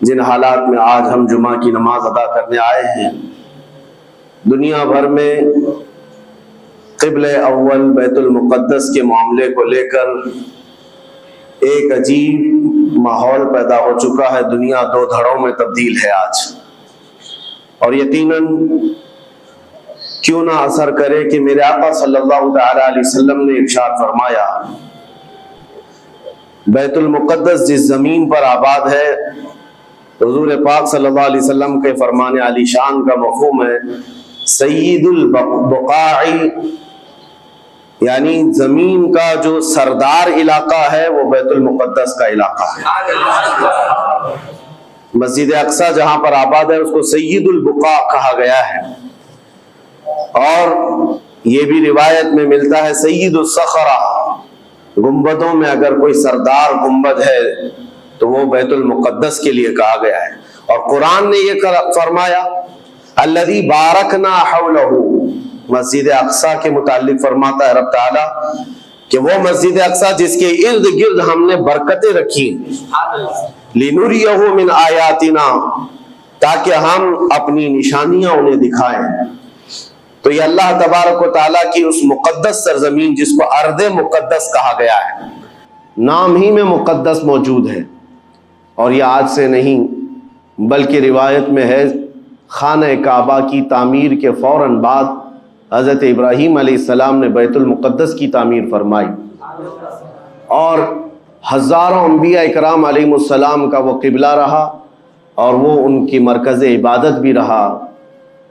جن حالات میں آج ہم جمعہ کی نماز ادا کرنے آئے ہیں، دنیا بھر میں قبلہ اول بیت المقدس کے معاملے کو لے کر ایک عجیب ماحول پیدا ہو چکا ہے۔ دنیا دو دھڑوں میں تبدیل ہے آج، اور یقیناً کیوں نہ اثر کرے کہ میرے آقا صلی اللہ تعالی علیہ وسلم نے ارشاد فرمایا، بیت المقدس جس زمین پر آباد ہے، حضور پاک صلی اللہ علیہ وسلم کے فرمان علی شان کا مفہوم ہے سید البقاع، یعنی زمین کا جو سردار علاقہ ہے وہ بیت المقدس کا علاقہ ہے۔ مسجد اقصی جہاں پر آباد ہے اس کو سید البقاع کہا گیا ہے، اور یہ بھی روایت میں ملتا ہے سید الصخرہ، گنبدوں میں اگر کوئی سردار گنبد ہے تو وہ بیت المقدس کے لیے کہا گیا ہے۔ اور قرآن نے یہ فرمایا الذی بارکنا حولہ، مسجد اقصی کے متعلق فرماتا ہے رب تعالیٰ کہ وہ مسجد اقصی جس کے ارد گرد ہم نے برکتیں رکھی، لنریہ من آیاتنا، تاکہ ہم اپنی نشانیاں انہیں دکھائیں۔ تو یہ اللہ تبارک و تعالیٰ کی اس مقدس سرزمین جس کو ارض مقدس کہا گیا ہے، نام ہی میں مقدس موجود ہے، اور یہ آج سے نہیں بلکہ روایت میں ہے خانہ کعبہ کی تعمیر کے فوراً بعد حضرت ابراہیم علیہ السلام نے بیت المقدس کی تعمیر فرمائی، اور ہزاروں انبیاء اکرام علیہ السلام کا وہ قبلہ رہا، اور وہ ان کی مرکز عبادت بھی رہا،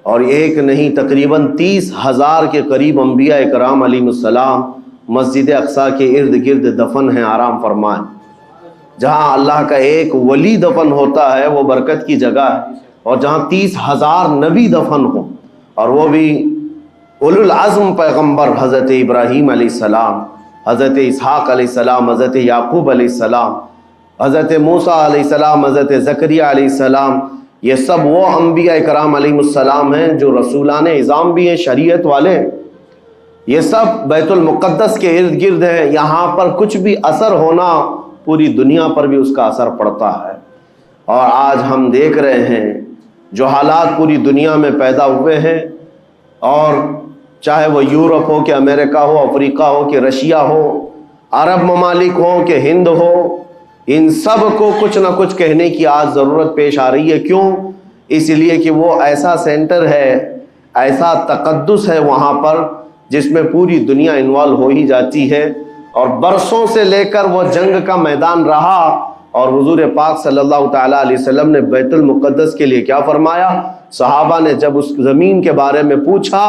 اور ایک نہیں تقریباً 30,000 کے قریب انبیاء اکرام علیہ السلام مسجد اقصی کے ارد گرد دفن ہیں، آرام فرمائیں۔ جہاں اللہ کا ایک ولی دفن ہوتا ہے وہ برکت کی جگہ ہے، اور جہاں 30,000 نبی دفن ہو، اور وہ بھی اولو العزم پیغمبر حضرت ابراہیم علیہ السلام، حضرت اسحاق علیہ السلام، حضرت یعقوب علیہ السلام، حضرت موسیٰ علیہ السلام، حضرت زکریا علیہ السلام، یہ سب وہ انبیاء کرام علیہ السلام ہیں جو رسولان اعظام بھی ہیں، شریعت والے ہیں۔ یہ سب بیت المقدس کے ارد گرد ہیں۔ یہاں پر کچھ بھی اثر ہونا پوری دنیا پر بھی اس کا اثر پڑتا ہے، اور آج ہم دیکھ رہے ہیں جو حالات پوری دنیا میں پیدا ہوئے ہیں، اور چاہے وہ یورپ ہو کہ امریکہ ہو، افریقہ ہو کہ رشیا ہو، عرب ممالک ہو کہ ہند ہو، ان سب کو کچھ نہ کچھ کہنے کی آج ضرورت پیش آ رہی ہے۔ کیوں؟ اس لیے کہ وہ ایسا سینٹر ہے، ایسا تقدس ہے وہاں پر جس میں پوری دنیا انوالو ہو ہی جاتی ہے، اور برسوں سے لے کر وہ جنگ کا میدان رہا، اور حضور پاک صلی اللہ تعالیٰ علیہ وسلم نے بیت المقدس کے لیے کیا فرمایا؟ صحابہ نے جب اس زمین کے بارے میں پوچھا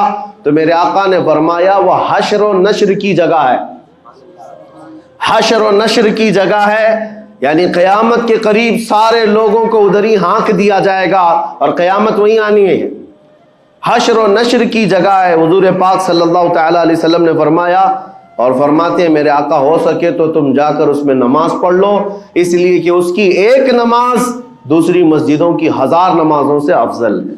تو میرے آقا نے فرمایا وہ حشر و نشر کی جگہ ہے، حشر و نشر کی جگہ ہے، یعنی قیامت کے قریب سارے لوگوں کو ادھر ہی ہانک دیا جائے گا، اور قیامت وہیں آنی ہے۔ حشر و نشر کی جگہ ہے، حضور پاک صلی اللہ تعالیٰ علیہ وسلم نے فرمایا، اور فرماتے ہیں میرے آقا ہو سکے تو تم جا کر اس میں نماز پڑھ لو، اس لیے کہ اس کی ایک نماز دوسری مسجدوں کی 1000 نمازوں سے افضل ہے۔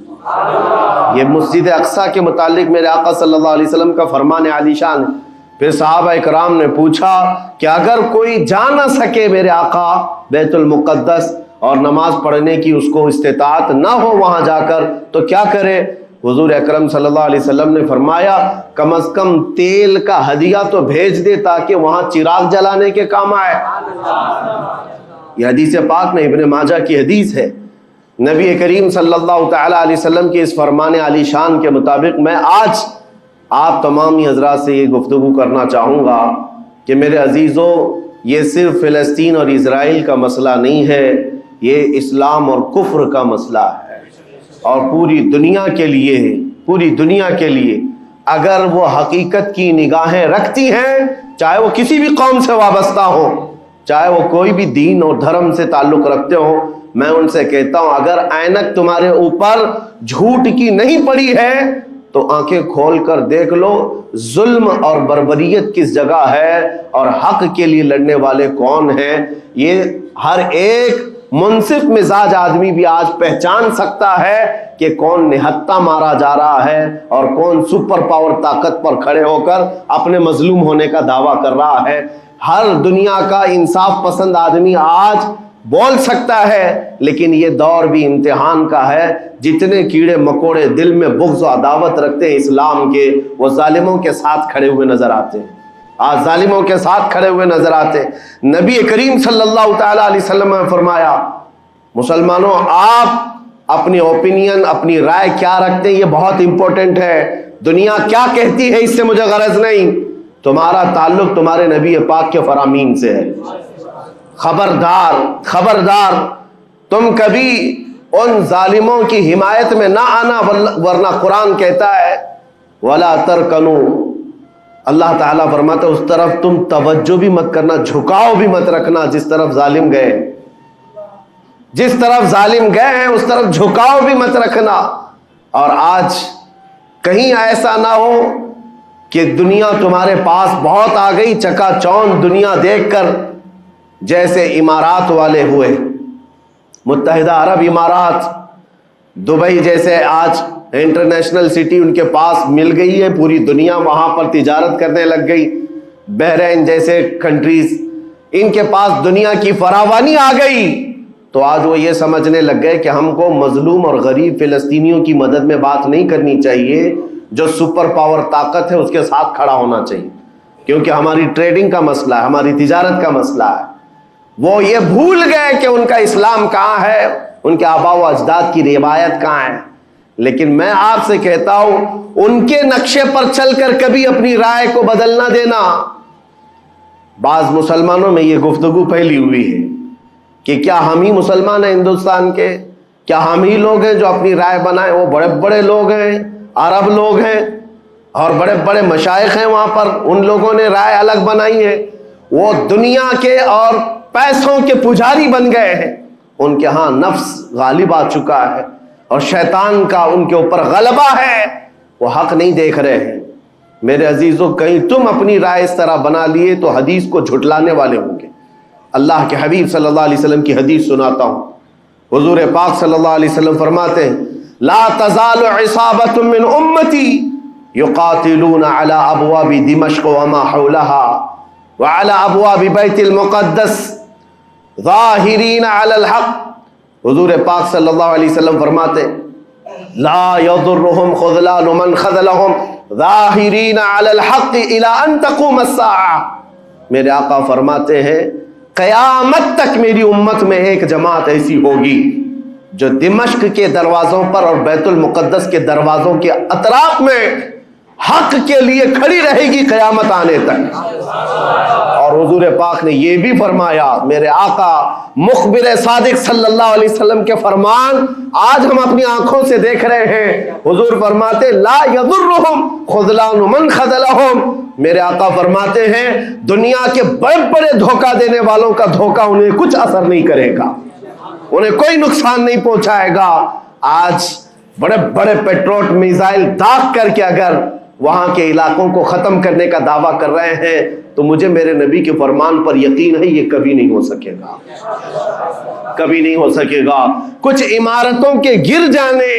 یہ مسجد اقصی کے متعلق میرے آقا صلی اللہ علیہ وسلم کا فرمان علی شان ہے۔ پھر صحابہ اکرام نے پوچھا کہ اگر کوئی جا نہ سکے میرے آقا بیت المقدس اور نماز پڑھنے کی اس کو استطاعت نہ ہو وہاں جا کر تو کیا کرے؟ حضور اکرم صلی اللہ علیہ وسلم نے فرمایا کم از کم تیل کا ہدیہ تو بھیج دے تاکہ وہاں چراغ جلانے کے کام آئے۔ یہ حدیث پاک میں ابن ماجہ کی حدیث ہے۔ نبی کریم صلی اللہ تعالیٰ علیہ وسلم کے اس فرمان علی شان کے مطابق میں آج آپ تمامی حضرات سے یہ گفتگو کرنا چاہوں گا کہ میرے عزیزوں، یہ صرف فلسطین اور اسرائیل کا مسئلہ نہیں ہے، یہ اسلام اور کفر کا مسئلہ ہے، اور پوری دنیا کے لیے، پوری دنیا کے لیے اگر وہ حقیقت کی نگاہیں رکھتی ہیں، چاہے وہ کسی بھی قوم سے وابستہ ہو، چاہے وہ کوئی بھی دین اور دھرم سے تعلق رکھتے ہو، میں ان سے کہتا ہوں اگر اینک تمہارے اوپر جھوٹ کی نہیں پڑی ہے تو آنکھیں کھول کر دیکھ لو ظلم اور بربریت کس جگہ ہے اور حق کے لیے لڑنے والے کون ہیں۔ یہ ہر ایک منصف مزاج آدمی بھی آج پہچان سکتا ہے کہ کون نہتہ مارا جا رہا ہے اور کون سپر پاور طاقت پر کھڑے ہو کر اپنے مظلوم ہونے کا دعویٰ کر رہا ہے۔ ہر دنیا کا انصاف پسند آدمی آج بول سکتا ہے، لیکن یہ دور بھی امتحان کا ہے۔ جتنے کیڑے مکوڑے دل میں بغض و عداوت رکھتے ہیں اسلام کے، وہ ظالموں کے ساتھ کھڑے ہوئے نظر آتے ہیں، آج ظالموں کے ساتھ کھڑے ہوئے نظر آتے ہیں۔ نبی کریم صلی اللہ تعالیٰ علیہ وسلم نے فرمایا، مسلمانوں آپ اپنی اوپینین، اپنی رائے کیا رکھتے ہیں یہ بہت امپورٹنٹ ہے۔ دنیا کیا کہتی ہے اس سے مجھے غرض نہیں، تمہارا تعلق تمہارے نبی پاک کے فرامین سے ہے۔ خبردار خبردار، تم کبھی ان ظالموں کی حمایت میں نہ آنا، ورنہ قرآن کہتا ہے وَلَا تَرْكَنُوا، اللہ تعالیٰ فرماتا ہے اس طرف تم توجہ بھی مت کرنا، جھکاؤ بھی مت رکھنا جس طرف ظالم گئے، جس طرف ظالم گئے ہیں اس طرف جھکاؤ بھی مت رکھنا۔ اور آج کہیں ایسا نہ ہو کہ دنیا تمہارے پاس بہت آ گئی، چکا چوند دنیا دیکھ کر، جیسے امارات والے ہوئے، متحدہ عرب امارات، دبئی جیسے آج انٹرنیشنل سٹی ان کے پاس مل گئی ہے، پوری دنیا وہاں پر تجارت کرنے لگ گئی، بحرین جیسے کنٹریز، ان کے پاس دنیا کی فراوانی آ گئی، تو آج وہ یہ سمجھنے لگ گئے کہ ہم کو مظلوم اور غریب فلسطینیوں کی مدد میں بات نہیں کرنی چاہیے، جو سپر پاور طاقت ہے اس کے ساتھ کھڑا ہونا چاہیے، کیونکہ ہماری ٹریڈنگ کا مسئلہ ہے، ہماری تجارت کا مسئلہ ہے۔ وہ یہ بھول گئے کہ ان کا اسلام کہاں ہے، ان کے آباء و اجداد کی روایت کہاں ہے۔ لیکن میں آپ سے کہتا ہوں ان کے نقشے پر چل کر کبھی اپنی رائے کو بدل نہ دینا۔ بعض مسلمانوں میں یہ گفتگو پھیلی ہوئی ہے کہ کیا ہم ہی مسلمان ہیں ہندوستان کے، کیا ہم ہی لوگ ہیں جو اپنی رائے بنائیں، وہ بڑے بڑے لوگ ہیں، عرب لوگ ہیں اور بڑے بڑے مشائخ ہیں وہاں پر، ان لوگوں نے رائے الگ بنائی ہے، وہ دنیا کے اور پیسوں کے پجاری بن گئے ہیں، ان کے ہاں نفس غالب آ چکا ہے اور شیطان کا ان کے اوپر غلبہ ہے، وہ حق نہیں دیکھ رہے ہیں۔ میرے عزیزوں، کہیں تم اپنی رائے اس طرح بنا لیے تو حدیث کو جھٹلانے والے ہوں گے۔ اللہ کے حبیب صلی اللہ علیہ وسلم کی حدیث سناتا ہوں، حضور پاک صلی اللہ علیہ وسلم فرماتے ہیں لا تزال عصابۃ من امتی یقاتلون علی ابواب دمشق وما حولها وعلى ابواب بیت المقدس ظاہرین علی الحق۔ حضور پاک صلی اللہ علیہ وسلم فرماتے لا یضرهم خذلان من خذلهم ظاہرین علی الحق الى ان تقوم الساعہ۔ میرے آقا فرماتے ہیں قیامت تک میری امت میں ایک جماعت ایسی ہوگی جو دمشق کے دروازوں پر اور بیت المقدس کے دروازوں کے اطراف میں حق کے لیے کھڑی رہے گی قیامت آنے تک۔ اور حضور پاک نے یہ بھی فرمایا، میرے آقا مخبر صادق صلی اللہ علیہ وسلم کے فرمان آج ہم اپنی آنکھوں سے دیکھ رہے ہیں۔ حضور فرماتے لا یضرهم خذلان من خذلهم، میرے آقا فرماتے ہیں دنیا کے بڑے بڑے دھوکہ دینے والوں کا دھوکہ انہیں کچھ اثر نہیں کرے گا، انہیں کوئی نقصان نہیں پہنچائے گا۔ آج بڑے بڑے پیٹروٹ میزائل داغ کر کے اگر وہاں کے علاقوں کو ختم کرنے کا دعویٰ کر رہے ہیں تو مجھے میرے نبی کے فرمان پر یقین ہے یہ کبھی نہیں ہو سکے گا، کبھی نہیں ہو سکے گا۔ کچھ عمارتوں کے گر جانے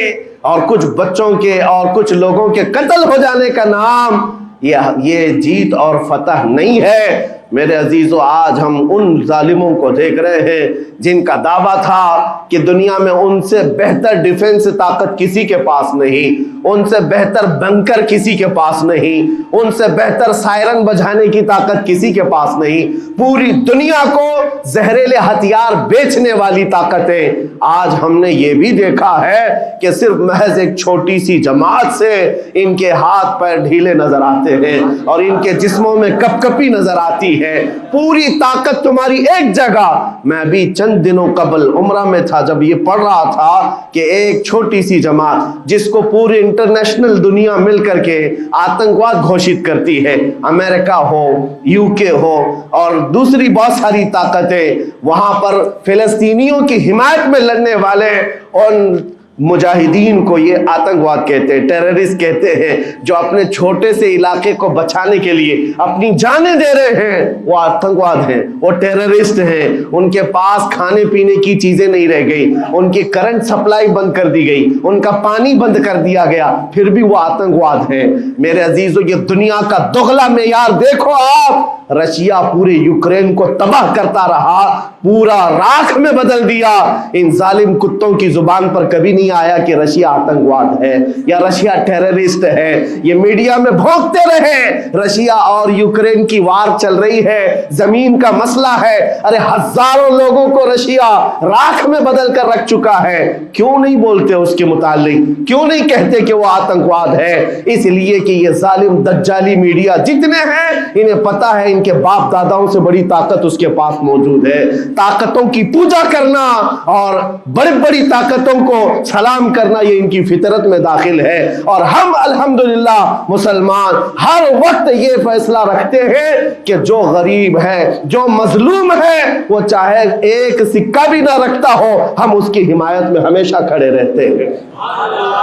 اور کچھ بچوں کے اور کچھ لوگوں کے قتل ہو جانے کا نام یہ جیت اور فتح نہیں ہے۔ میرے عزیزو، آج ہم ان ظالموں کو دیکھ رہے ہیں جن کا دعویٰ تھا کہ دنیا میں ان سے بہتر ڈیفنس طاقت کسی کے پاس نہیں، ان سے بہتر بنکر کسی کے پاس نہیں، ان سے بہتر سائرن بجانے کی طاقت کسی کے پاس نہیں، پوری دنیا کو زہریلے ہتھیار بیچنے والی طاقتیں۔ آج ہم نے یہ بھی دیکھا ہے کہ صرف محض ایک چھوٹی سی جماعت سے ان کے ہاتھ پیر ڈھیلے نظر آتے ہیں اور ان کے جسموں میں کپ کپی نظر آتی ہے۔ پوری طاقت تمہاری ایک جگہ۔ میں بھی چند دنوں قبل عمرہ میں تھا جب یہ پڑھ رہا تھا کہ ایک چھوٹی سی جماعت جس کو پوری انٹرنیشنل دنیا مل کر کے آتنکواد گھوشت کرتی ہے، امریکہ ہو، UK ہو اور دوسری بہت ساری طاقتیں، وہاں پر فلسطینیوں کی حمایت میں لڑنے والے ان مجاہدین کو یہ آتنکواد کہتے ہیں، ٹیررسٹ کہتے ہیں، جو اپنے چھوٹے سے علاقے کو بچانے کے لیے اپنی جانیں دے رہے ہیں، وہ آتنکواد ہیں، وہ ٹیررسٹ ہیں۔ ان کے پاس کھانے پینے کی چیزیں نہیں رہ گئی، ان کی کرنٹ سپلائی بند کر دی گئی، ان کا پانی بند کر دیا گیا، پھر بھی وہ آتنکواد ہیں۔ میرے عزیزو، یہ دنیا کا دگلا معیار دیکھو آپ، رشیا پورے یوکرین کو تباہ کرتا رہا، پورا راکھ میں بدل دیا۔ ان ظالم کتوں کی زبان پر کبھی نہیں آیا کہ رشیا آتنکواد ہے یا رشیا ٹیررسٹ ہے۔ یہ میڈیا میں بھونکتے رہے رشیا اور یوکرین کی وار چل رہی ہے، زمین کا مسئلہ ہے۔ ارے ہزاروں لوگوں کو رشیا راکھ میں بدل کر رکھ چکا ہے، کیوں نہیں بولتے اس کے متعلق؟ کیوں نہیں کہتے کہ وہ آتنکواد ہے؟ اس لیے کہ یہ ظالم دجالی میڈیا جتنے ہیں، انہیں پتا ہے ان کے باپ داداؤں سے بڑی طاقت اس کے پاس موجود ہے۔ طاقتوں کی پوجا کرنا اور بڑی بڑی طاقتوں کو سلام کرنا یہ ان کی فطرت میں داخل ہے، اور ہم الحمدللہ مسلمان ہر وقت یہ فیصلہ رکھتے ہیں کہ جو غریب ہے، جو مظلوم ہے، وہ چاہے ایک سکہ بھی نہ رکھتا ہو، ہم اس کی حمایت میں ہمیشہ کھڑے رہتے ہیں۔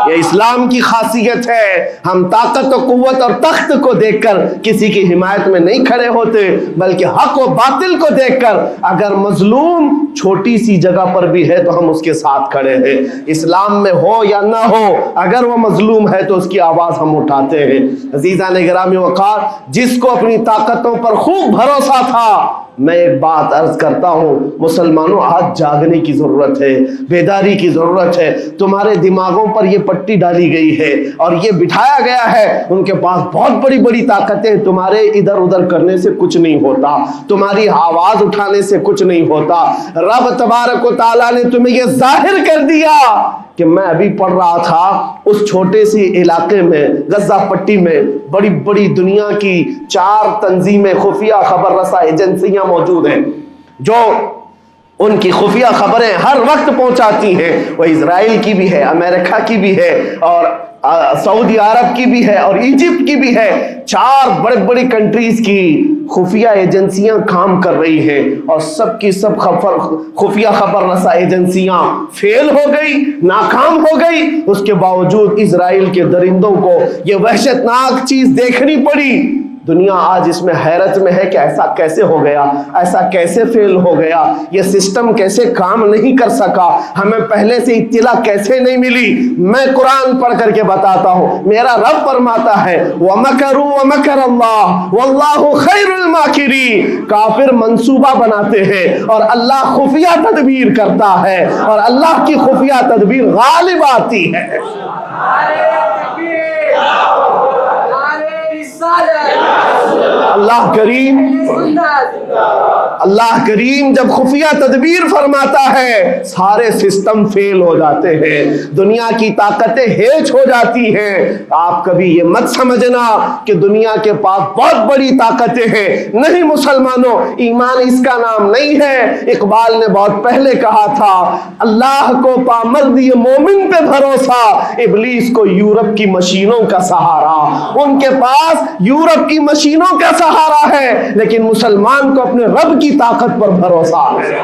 یہ اسلام کی خاصیت ہے، ہم طاقت و قوت اور تخت کو دیکھ کر کسی کی حمایت میں نہیں کھڑے ہوتے، بلکہ حق و باطل کو دیکھ کر اگر مظلوم چھوٹی سی جگہ پر بھی ہے تو ہم اس کے ساتھ کھڑے ہیں۔ اسلام میں ہو یا نہ ہو، اگر وہ مظلوم ہے تو اس کی آواز ہم اٹھاتے ہیں۔ عزیزان گرامی وقار، جس کو اپنی طاقتوں پر خوب بھروسہ تھا، میں ایک بات عرض کرتا ہوں، مسلمانوں آج جاگنے کی ضرورت ہے، بیداری کی ضرورت ہے۔ تمہارے دماغوں پر یہ پٹی ڈالی گئی ہے اور یہ بٹھایا گیا ہے، ان کے پاس بہت بڑی بڑی طاقتیں، تمہارے ادھر ادھر کرنے سے کچھ نہیں ہوتا، تمہاری آواز اٹھانے سے کچھ نہیں ہوتا۔ رب تبارک و تعالیٰ نے تمہیں یہ ظاہر کر دیا کہ میں ابھی پڑھ رہا تھا اس چھوٹے سی علاقے میں، غزہ پٹی میں، بڑی بڑی دنیا کی 4 تنظیمیں، خفیہ خبر رساں ایجنسیاں موجود ہیں جو ان کی خفیہ خبریں ہر وقت پہنچاتی ہیں۔ وہ اسرائیل کی بھی ہے، امریکہ کی بھی ہے، اور سعودی عرب کی بھی ہے، اور ایجپٹ کی بھی ہے۔ 4 بڑے بڑی کنٹریز کی خفیہ ایجنسیاں کام کر رہی ہیں، اور سب کی سب خفیہ خبر رساں ایجنسیاں فیل ہو گئی، ناکام ہو گئی۔ اس کے باوجود اسرائیل کے درندوں کو یہ وحشتناک چیز دیکھنی پڑی۔ دنیا آج اس میں حیرت میں ہے کہ ایسا کیسے ہو گیا، ایسا کیسے فیل ہو گیا، یہ سسٹم کیسے کام نہیں کر سکا، ہمیں پہلے سے اطلاع کیسے نہیں ملی۔ میں قرآن پڑھ کر کے بتاتا ہوں، میرا رب فرماتا ہے وَمَكَرُوا وَمَكَرَ اللَّهُ وَاللَّهُ خَيْرُ الْمَاكِرِينَ۔ کافر منصوبہ بناتے ہیں اور اللہ خفیہ تدبیر کرتا ہے، اور اللہ کی خفیہ تدبیر غالب آتی ہے۔ اللہ کریم جب خفیہ تدبیر فرماتا ہے، سارے سسٹم فیل ہو جاتے ہیں، دنیا کی طاقتیں ہیچ ہو جاتی ہیں۔ آپ کبھی یہ مت سمجھنا کہ دنیا کے پاس بہت بڑی طاقتیں ہیں، نہیں مسلمانوں، ایمان اس کا نام نہیں ہے۔ اقبال نے بہت پہلے کہا تھا، اللہ کو پامرد یہ مومن پہ بھروسہ، ابلیس کو یورپ کی مشینوں کا سہارا۔ ان کے پاس یورپ کی مشینوں کا سہارا ہے، لیکن مسلمان کو اپنے رب کی طاقت پر بھروسہ ہے۔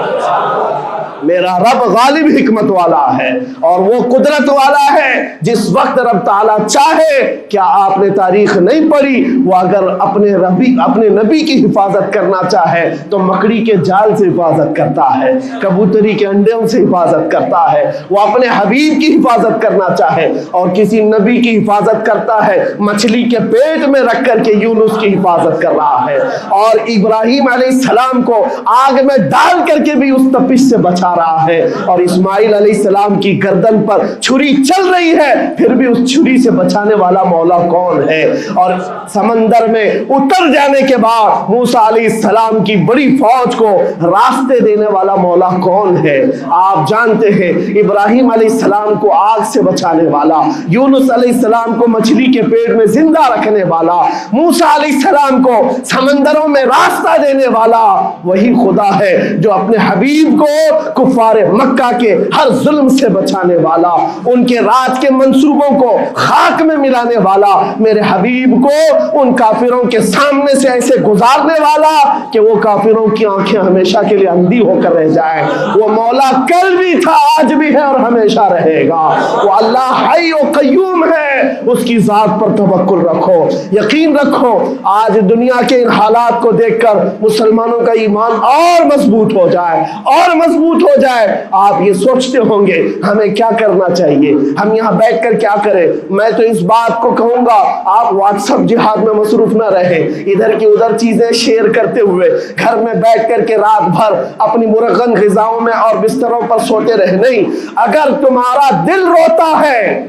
میرا رب غالب حکمت والا ہے اور وہ قدرت والا ہے۔ جس وقت رب تعالیٰ چاہے، کیا آپ نے تاریخ نہیں پڑھی، وہ اگر اپنے نبی کی حفاظت کرنا چاہے تو مکڑی کے جال سے حفاظت کرتا ہے، کبوتری کے انڈوں سے حفاظت کرتا ہے۔ وہ اپنے حبیب کی حفاظت کرنا چاہے اور کسی نبی کی حفاظت کرتا ہے، مچھلی کے پیٹ میں رکھ کر کے یونس کی حفاظت کر رہا ہے، اور ابراہیم علیہ السلام کو آگ میں ڈال کر کے بھی اس تپش سے بچا رہا ہے، اور اسماعیل علیہ السلام کی گردن پر چھری چل رہی ہے، پھر بھی اس چھری سے بچانے والا مولا کون ہے؟ اور سمندر میں اتر جانے کے بعد موسیٰ علیہ السلام کی بڑی فوج کو راستے دینے والا مولا کون ہے؟ آپ جانتے ہیں، ابراہیم علیہ السلام کو آگ سے بچانے والا، یونس علیہ السلام کو مچھلی کے پیٹ میں زندہ رکھنے والا، موسیٰ علیہ السلام کو سمندروں میں راستہ دینے والا وہی خدا ہے جو اپنے حبیب کو کفار مکہ کے ہر ظلم سے بچانے والا، ان کے رات کے منصوبوں کو خاک میں ملانے والا، میرے حبیب کو ان کافروں کے سامنے سے ایسے گزارنے والا کہ وہ کافروں کی آنکھیں ہمیشہ کے لیے اندھی ہو کر رہ جائیں۔ وہ مولا کل بھی تھا، آج بھی ہے اور ہمیشہ رہے گا۔ وہ اللہ حی و قیوم ہے، اس کی ذات پر توکل رکھو، یقین رکھو۔ آج دنیا کے ان حالات کو دیکھ کر مسلمانوں کا ایمان اور مضبوط ہو جائے، اور مضبوط ہو جائے۔ آپ یہ سوچتے ہوں گے ہمیں کیا کرنا چاہیے، ہم یہاں بیٹھ کر کیا کریں؟ میں تو اس بات کو کہوں گا آپ واٹس ایپ جہاد میں مصروف نہ رہیں، ادھر کی ادھر چیزیں شیئر کرتے ہوئے گھر میں بیٹھ کر کے رات بھر اپنی مرغن غذاؤں میں اور بستروں پر سوتے رہے نہیں۔ اگر تمہارا دل روتا ہے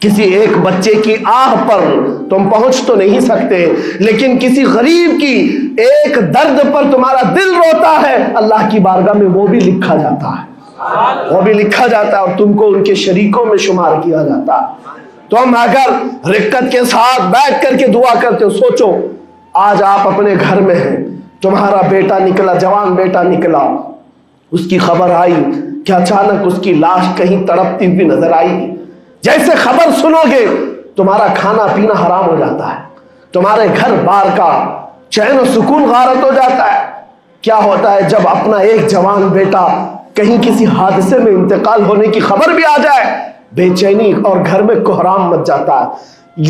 کسی ایک بچے کی آہ پر تم پہنچ تو نہیں سکتے، لیکن کسی غریب کی ایک درد پر تمہارا دل روتا ہے، اللہ کی بارگاہ میں وہ بھی لکھا جاتا ہے، وہ بھی لکھا جاتا ہے اور تم کو ان کے شریکوں میں شمار کیا جاتا ہے۔ تم اگر رقت کے ساتھ بیٹھ کر کے دعا کرتے ہو، سوچو آج آپ اپنے گھر میں ہیں، تمہارا بیٹا نکلا، جوان بیٹا نکلا، اس کی خبر آئی کہ اچانک اس کی لاش کہیں تڑپتی ہوئی نظر آئی۔ جیسے خبر سنو گے تمہارا کھانا پینا حرام ہو جاتا ہے، تمہارے گھر بار کا چین و سکون غارت ہو جاتا ہے۔ کیا ہوتا ہے جب اپنا ایک جوان بیٹا کہیں کسی حادثے میں انتقال ہونے کی خبر بھی آ جائے، بے چینی اور گھر میں کوہرام مچ جاتا ہے۔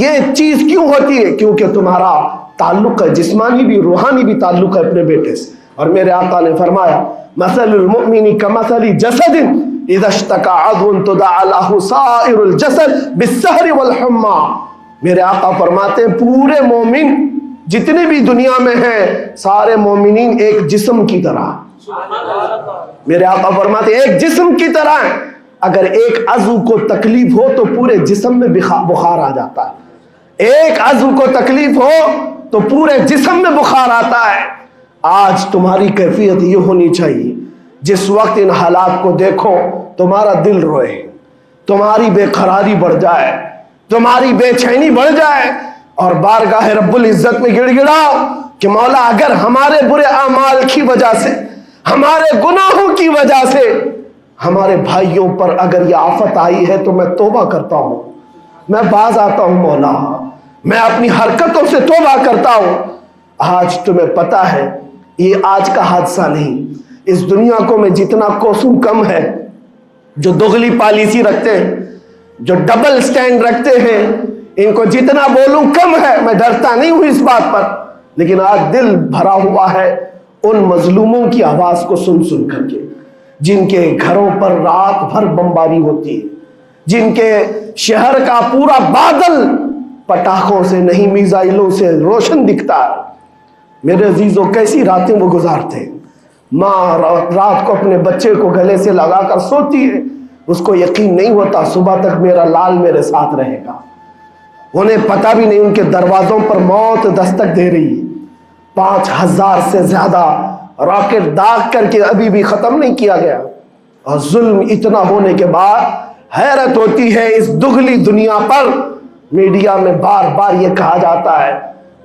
یہ چیز کیوں ہوتی ہے؟ کیونکہ تمہارا تعلق ہے، جسمانی بھی روحانی بھی تعلق ہے اپنے بیٹے سے۔ اور میرے آقا نے فرمایا مثل المؤمن کمثل جسد اذا اشتكى عضو تداعى له سائر الجسد بالسهر والحمى۔ میرے آقا فرماتے ہیں پورے مومن جتنے بھی دنیا میں ہیں، سارے مومنین ایک جسم کی طرح، میرے آقا فرماتے ہیں ایک جسم کی طرح ہیں۔ اگر ایک عضو کو تکلیف ہو تو پورے جسم میں بخار آ جاتا ہے، ایک عضو کو تکلیف ہو تو پورے جسم میں بخار آتا ہے۔ آج تمہاری کیفیت یہ ہونی چاہیے، جس وقت ان حالات کو دیکھو تمہارا دل روئے، تمہاری بے قراری بڑھ جائے، تمہاری بے چینی بڑھ جائے، اور بارگاہ رب العزت میں گڑ گڑاؤ کہ مولا اگر ہمارے برے اعمال کی وجہ سے، ہمارے گناہوں کی وجہ سے ہمارے بھائیوں پر اگر یہ آفت آئی ہے تو میں توبہ کرتا ہوں، میں باز آتا ہوں مولا، میں اپنی حرکتوں سے توبہ کرتا ہوں۔ آج تمہیں پتا ہے یہ آج کا حادثہ نہیں، اس دنیا کو میں جتنا کوسوں کم ہے، جو دغلی پالیسی رکھتے ہیں، جو ڈبل سٹینڈ رکھتے ہیں، ان کو جتنا بولوں کم ہے۔ میں ڈرتا نہیں ہوں اس بات پر، لیکن آج دل بھرا ہوا ہے ان مظلوموں کی آواز کو سن سن کر کے، جن کے گھروں پر رات بھر بمباری ہوتی ہے، جن کے شہر کا پورا بادل پٹاخوں سے نہیں میزائلوں سے روشن دکھتا ہے۔ میرے عزیزوں کیسی راتیں وہ گزارتے ہیں۔ ماں رات کو اپنے بچے کو گلے سے لگا کر سوتی ہے، اس کو یقین نہیں ہوتا صبح تک میرا لال میرے ساتھ رہے گا۔ انہیں پتہ بھی نہیں ان کے دروازوں پر موت دستک دے رہی ہے۔ 5000 سے زیادہ راکٹ داغ کر کے ابھی بھی ختم نہیں کیا گیا، اور ظلم اتنا ہونے کے بعد حیرت ہوتی ہے اس دگلی دنیا پر۔ میڈیا میں بار بار یہ کہا جاتا ہے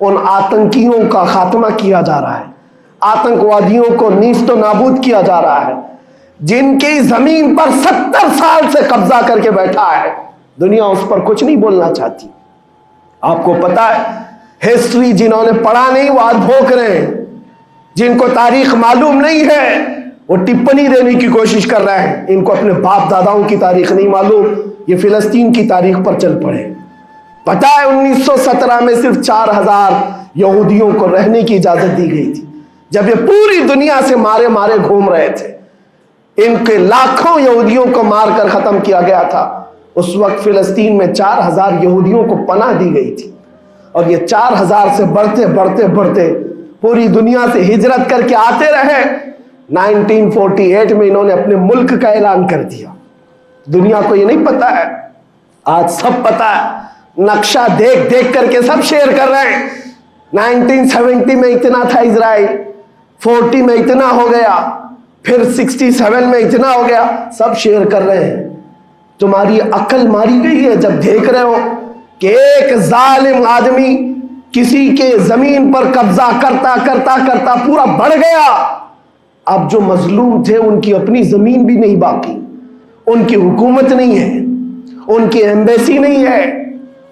ان آتنکیوں کا خاتمہ کیا جا رہا ہے، آتنکوادیوں کو نیست و نابود کیا جا رہا ہے، جن کی زمین پر 70 سال سے قبضہ کر کے بیٹھا ہے۔ دنیا اس پر کچھ نہیں بولنا چاہتی۔ آپ کو پتا ہے ہسٹری جنہوں نے پڑھا نہیں وہ آج بھوک رہے ہیں، جن کو تاریخ معلوم نہیں ہے وہ ٹپنی دینے کی کوشش کر رہے ہیں۔ ان کو اپنے باپ داداؤں کی تاریخ نہیں معلوم، یہ فلسطین کی تاریخ پر چل پڑے۔ پتا ہے 1917 میں صرف 4000 یہودیوں کو رہنے کی اجازت دی گئی تھی، جب یہ پوری دنیا سے مارے مارے گھوم رہے تھے۔ ان کے لاکھوں یہودیوں کو مار کر ختم کیا گیا تھا۔ اس وقت فلسطین میں 4000 یہودیوں کو پناہ دی گئی تھی، اور یہ 4000 سے بڑھتے بڑھتے بڑھتے پوری دنیا سے ہجرت کر کے آتے رہے۔ 1948 میں انہوں نے اپنے ملک کا اعلان کر دیا۔ دنیا کو یہ نہیں پتا ہے، آج سب پتا ہے، نقشہ دیکھ دیکھ کر کے سب شیئر کر رہے ہیں۔ 1970 میں اتنا تھا اسرائیل، 40 میں اتنا ہو گیا، پھر 67 میں اتنا ہو گیا، سب شیئر کر رہے ہیں۔ تمہاری عقل ماری گئی ہے جب دیکھ رہے ہو کہ ایک ظالم آدمی کسی کے زمین پر قبضہ کرتا کرتا کرتا پورا بڑھ گیا، اب جو مظلوم تھے ان کی اپنی زمین بھی نہیں باقی، ان کی حکومت نہیں ہے، ان کی ایمبیسی نہیں ہے،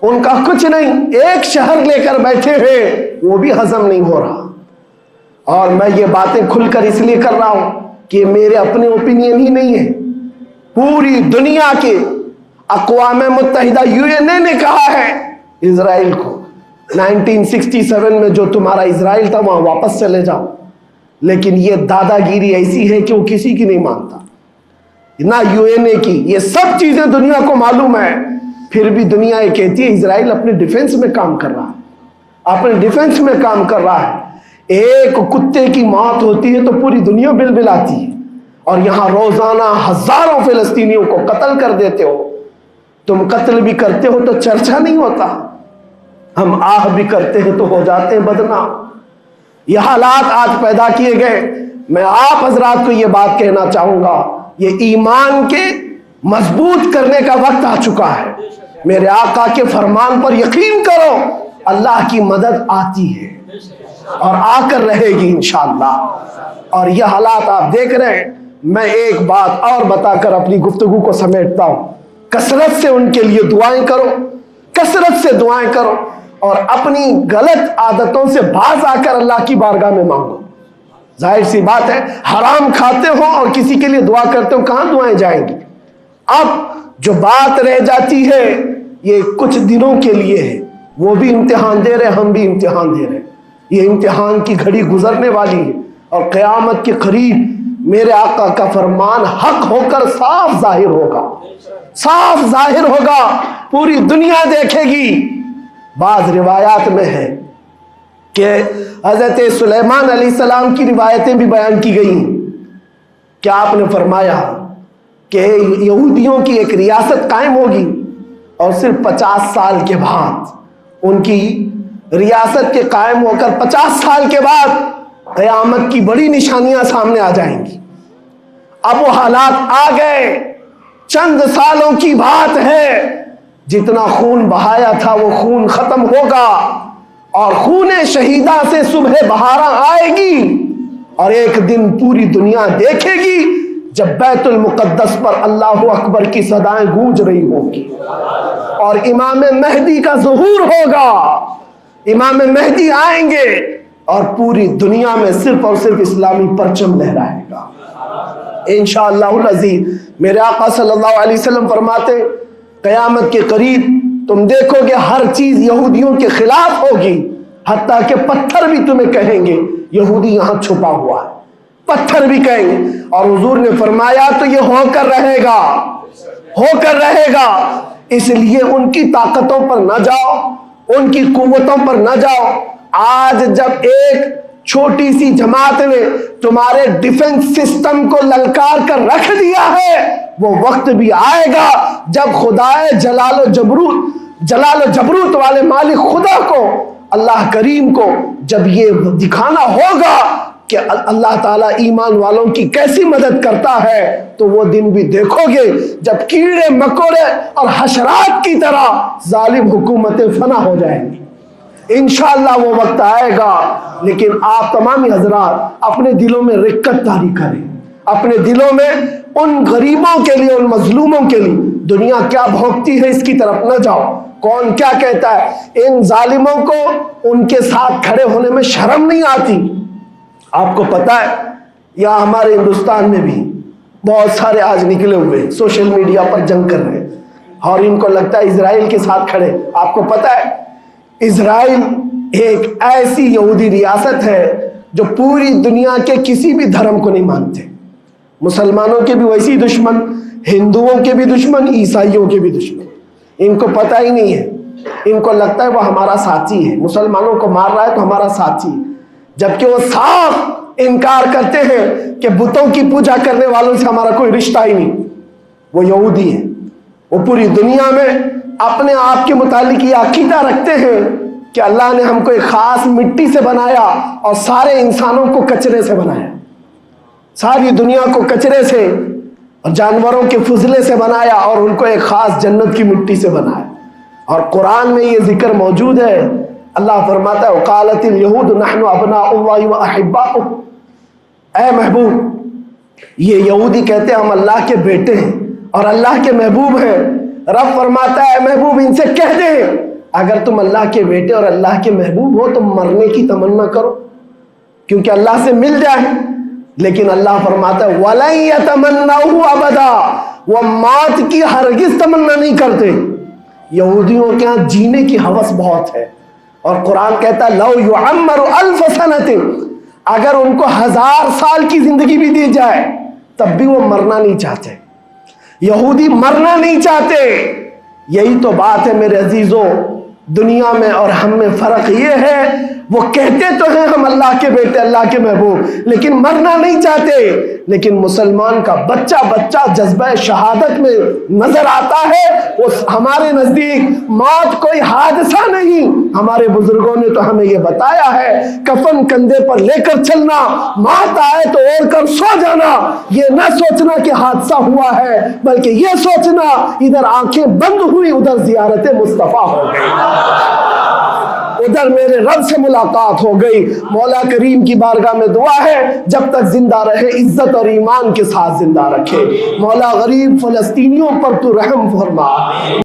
ان کا کچھ نہیں، ایک شہر لے کر بیٹھے ہیں، وہ بھی ہضم نہیں ہو رہا۔ اور میں یہ باتیں کھل کر اس لیے کر رہا ہوں کہ میرے اپنے اوپینین ہی نہیں ہے، پوری دنیا کے اقوام متحدہ UN نے کہا ہے اسرائیل کو 1967 میں جو تمہارا اسرائیل تھا وہاں واپس چلے جاؤ، لیکن یہ دادا گیری ایسی ہے کہ وہ کسی کی نہیں مانتا، نہ UN کی، یہ سب چیزیں دنیا کو معلوم ہے، پھر بھی دنیا یہ کہتی ہے اسرائیل اپنے ڈیفنس میں کام کر رہا ہے، اپنے ڈیفنس میں کام کر رہا ہے۔ ایک کتے کی موت ہوتی ہے تو پوری دنیا بل بلاتی ہے، اور یہاں روزانہ ہزاروں فلسطینیوں کو قتل کر دیتے ہو، تم قتل بھی کرتے ہو تو چرچا نہیں ہوتا، ہم آہ بھی کرتے ہیں تو ہو جاتے ہیں بدنام۔ یہ حالات آج پیدا کیے گئے۔ میں آپ حضرات کو یہ بات کہنا چاہوں گا، یہ ایمان کے مضبوط کرنے کا وقت آ چکا ہے۔ میرے آقا کے فرمان پر یقین کرو، اللہ کی مدد آتی ہے اور آ کر رہے گی انشاءاللہ۔ اور یہ حالات آپ دیکھ رہے ہیں۔ میں ایک بات اور بتا کر اپنی گفتگو کو سمیٹتا ہوں، کثرت سے ان کے لیے دعائیں کرو، کثرت سے دعائیں کرو، اور اپنی غلط عادتوں سے باز آ کر اللہ کی بارگاہ میں مانگو۔ ظاہر سی بات ہے، حرام کھاتے ہو اور کسی کے لیے دعا کرتے ہو، کہاں دعائیں جائیں گی؟ اب جو بات رہ جاتی ہے یہ کچھ دنوں کے لیے ہے، وہ بھی امتحان دے رہے، ہم بھی امتحان دے رہے، یہ امتحان کی گھڑی گزرنے والی ہے، اور قیامت کے قریب میرے آقا کا فرمان حق ہو کر صاف ظاہر ہوگا، صاف ظاہر ہوگا، پوری دنیا دیکھے گی۔ بعض روایات میں ہے کہ حضرت سلیمان علیہ السلام کی روایتیں بھی بیان کی گئی کہ آپ نے فرمایا کہ یہودیوں کی ایک ریاست قائم ہوگی، اور صرف 50 سال کے بعد ان کی ریاست کے قائم ہو کر 50 سال کے بعد قیامت کی بڑی نشانیاں سامنے آ جائیں گی۔ اب وہ حالات آ گئے، چند سالوں کی بات ہے، جتنا خون بہایا تھا وہ خون ختم ہوگا، اور خون شہیدہ سے صبح بہارا آئے گی، اور ایک دن پوری دنیا دیکھے گی جب بیت المقدس پر اللہ اکبر کی صدائیں گونج رہی ہوگی، اور امام مہدی کا ظہور ہوگا، امام مہدی آئیں گے، اور پوری دنیا میں صرف اور صرف اسلامی پرچم لہرائے گا انشاءاللہ العزیز۔ میرے آقا صلی اللہ علیہ وسلم فرماتے قیامت کے قریب تم دیکھو گے ہر چیز یہودیوں کے خلاف ہوگی، حتیٰ کہ پتھر بھی تمہیں کہیں گے یہودی یہاں چھپا ہوا ہے، پتھر بھی کہیں گے۔ اور حضور نے فرمایا تو یہ ہو کر رہے گا، ہو کر رہے گا، اس لیے ان کی طاقتوں پر نہ جاؤ، ان کی قوتوں پر نہ جاؤ۔ آج جب ایک چھوٹی سی جماعت نے تمہارے ڈیفنس سسٹم کو للکار کر رکھ دیا ہے، وہ وقت بھی آئے گا جب خدائے جلال و جبروت والے مالک خدا کو، اللہ کریم کو جب یہ دکھانا ہوگا کہ اللہ تعالیٰ ایمان والوں کی کیسی مدد کرتا ہے، تو وہ دن بھی دیکھو گے جب کیڑے مکوڑے اور حشرات کی طرح ظالم حکومتیں فنا ہو جائیں گی۔ انشاءاللہ وہ وقت آئے گا، لیکن آپ تمام حضرات اپنے دلوں میں رقت طاری کریں، اپنے دلوں میں ان غریبوں کے لیے، ان مظلوموں کے لیے دنیا کیا بھوگتی ہے اس کی طرف نہ جاؤ، کون کیا کہتا ہے، ان ظالموں کو ان کے ساتھ کھڑے ہونے میں شرم نہیں آتی۔ آپ کو پتا ہے یہاں ہمارے ہندوستان میں بھی بہت سارے آج نکلے ہوئے سوشل میڈیا پر جنگ کر رہے ہیں، اور ان کو لگتا ہے اسرائیل کے ساتھ کھڑے۔ آپ کو پتا ہے اسرائیل ایک ایسی یہودی ریاست ہے جو پوری دنیا کے کسی بھی دھرم کو نہیں مانتے، مسلمانوں کے بھی ویسی دشمن، ہندوؤں کے بھی دشمن، عیسائیوں کے بھی دشمن۔ ان کو پتہ ہی نہیں ہے، ان کو لگتا ہے وہ ہمارا ساتھی ہے، مسلمانوں کو مار رہا ہے تو ہمارا ساتھی، جبکہ وہ صاف انکار کرتے ہیں کہ بتوں کی پوجا کرنے والوں سے ہمارا کوئی رشتہ ہی نہیں، وہ یہودی ہیں۔ وہ پوری دنیا میں اپنے آپ کے متعلق یہ عقیدہ رکھتے ہیں کہ اللہ نے ہم کو ایک خاص مٹی سے بنایا اور سارے انسانوں کو کچرے سے بنایا، ساری دنیا کو کچرے سے اور جانوروں کے فضلے سے بنایا، اور ان کو ایک خاص جنت کی مٹی سے بنایا۔ اور قرآن میں یہ ذکر موجود ہے، اللہ فرماتا ہے وقالت اليہود نحن ابناء اللہ واحباؤہ، اے محبوب، یہ یہودی کہتے ہیں ہم اللہ کے بیٹے ہیں اور اللہ کے محبوب ہیں۔ رب فرماتا ہے اے محبوب ان سے کہہ دے اگر تم اللہ کے بیٹے اور اللہ کے محبوب ہو تو مرنے کی تمنا کرو، کیونکہ اللہ سے مل جائے۔ لیکن اللہ فرماتا ہے وَلَن يَتَمَنَّوْهُ أَبَدًا، وہ موت کی ہرگز تمنا نہیں کرتے۔ یہودیوں کے ہاں جینے کی ہوس بہت ہے، اور قرآن کہتا ہے لَوْ يُعَمَّرُ أَلْفَ سَنَةٍ، اگر ان کو 1000 سال کی زندگی بھی دی جائے تب بھی وہ مرنا نہیں چاہتے۔ یہودی مرنا نہیں چاہتے۔ یہی تو بات ہے میرے عزیزوں، دنیا میں اور ہم میں فرق یہ ہے وہ کہتے تو ہیں ہم اللہ کے بیٹے اللہ کے محبوب، لیکن مرنا نہیں چاہتے۔ لیکن مسلمان کا بچہ بچہ جذبہ شہادت میں نظر آتا ہے۔ وہ ہمارے نزدیک موت کوئی حادثہ نہیں، ہمارے بزرگوں نے تو ہمیں یہ بتایا ہے کفن کندھے پر لے کر چلنا، موت آئے تو اوڑھ کر سو جانا۔ یہ نہ سوچنا کہ حادثہ ہوا ہے، بلکہ یہ سوچنا ادھر آنکھیں بند ہوئی ادھر زیارت مصطفیٰ ہو گئی، ادھر میرے رب سے ملاقات ہو گئی۔ مولا کریم کی بارگاہ میں دعا ہے جب تک زندہ رہے عزت اور ایمان کے ساتھ زندہ رکھے۔ مولا غریب فلسطینیوں پر تو رحم فرما۔